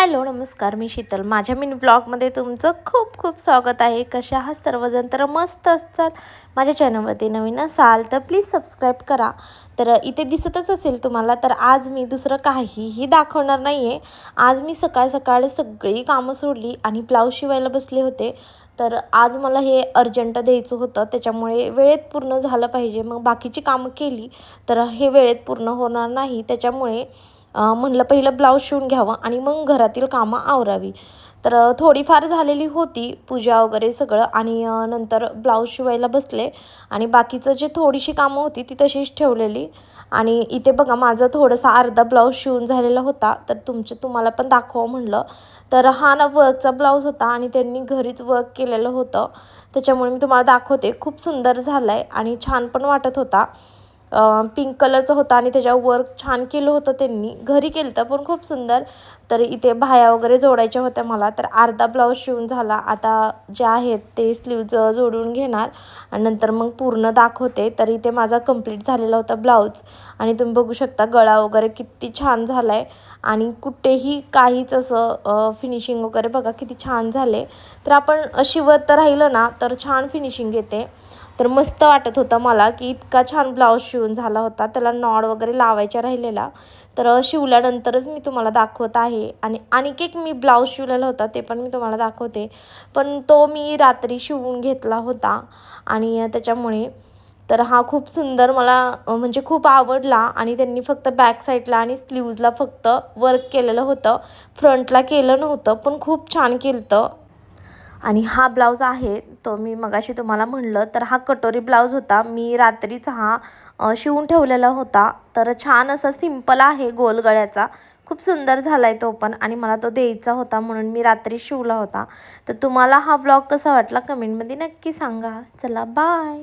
Hello नमस्कार, मी शीतल. माझ्या mini ब्लॉगमध्ये तुमचं खूप खूप स्वागत आहे. कशा आहात सर्वजण? तर मस्त असतात. माझ्या चॅनलवरती नवीन असाल तर प्लीज सबस्क्राईब करा. तर इथे दिसतच असेल तुम्हाला. तर आज मी दुसरं काहीही दाखवणार नाही आहे. आज मी सकाळ सकाळ सगळी कामं सोडली आणि ब्लाऊज शिवायला बसले होते. तर आज मला हे अर्जंट द्यायचं होतं, त्याच्यामुळे वेळेत पूर्ण झालं पाहिजे. मग बाकीची कामं केली तर हे वेळेत पूर्ण होणार नाही, त्याच्यामुळे म्हणलं पहिलं ब्लाऊज शिवून घ्यावं आणि मग घरातील कामं आवरावी. तर थोडीफार झालेली होती पूजा वगैरे सगळं, आणि नंतर ब्लाऊज शिवायला बसले आणि बाकीचं जे थोडीशी कामं होती ती तशीच ठेवलेली. आणि इथे बघा, माझं थोडंसं अर्धा ब्लाऊज शिवून झालेला होता, तर तुम्हाला पण दाखवा म्हणलं. तर हा ना वर्कचा ब्लाऊज होता आणि त्यांनी घरीच वर्क केलेलं होतं, त्याच्यामुळे मी तुम्हाला दाखवते. खूप सुंदर झाला आहे आणि छान पण वाटत होता. पिंक कलरचं होता आणि त्याच्यावर वर्क छान केलं होतं, त्यांनी घरी केलं होतं पण खूप सुंदर. तर इथे बाह्या वगैरे जोडायच्या होत्या मला, तर अर्धा ब्लाऊज शिवून झाला. आता जे आहेत ते स्लीव्ज जोडून घेणार आणि नंतर मग पूर्ण दाखवते. तर इथे माझा कंप्लीट झालेला होता ब्लाऊज आणि तुम्ही बघू शकता गळा वगैरे किती छान झाला आहे आणि कुठेही काहीच असं फिनिशिंग वगैरे बघा किती छान झाले. तर आपण शिवत राहिलं ना तर छान फिनिशिंग येते. तर मस्त वाटत होतं मला की इतका छान ब्लाऊज शिवून झाला होता. त्याला नॉड वगैरे लावायचा राहिलेला, तर शिवल्यानंतरच मी तुम्हाला दाखवत आहे. आणि आणखी एक मी ब्लाऊज शिवलेला होता, ते पण मी तुम्हाला दाखवते. पण तो मी रात्री शिवून घेतला होता आणि त्याच्यामुळे तर हा खूप सुंदर मला म्हणजे खूप आवडला. आणि त्यांनी फक्त बॅक साईडला आणि स्लीव्जला फक्त वर्क केलेलं होतं, फ्रंटला केलं नव्हतं, पण खूप छान केलं होतं. आणि हा ब्लाऊज आहे तो मी मगाशी तुम्हाला म्हणलं, तर हा कटोरी ब्लाऊज होता. मी रात्रीच हा शिवून ठेवलेला होता. तर छान असा सिंपल आहे गोल गळ्याचा, खूप सुंदर झाला आहे तो पण, आणि मला तो द्यायचा होता म्हणून मी रात्री शिवला होता. तर तुम्हाला हा व्लॉग कसा वाटला कमेंटमध्ये नक्की सांगा. चला बाय.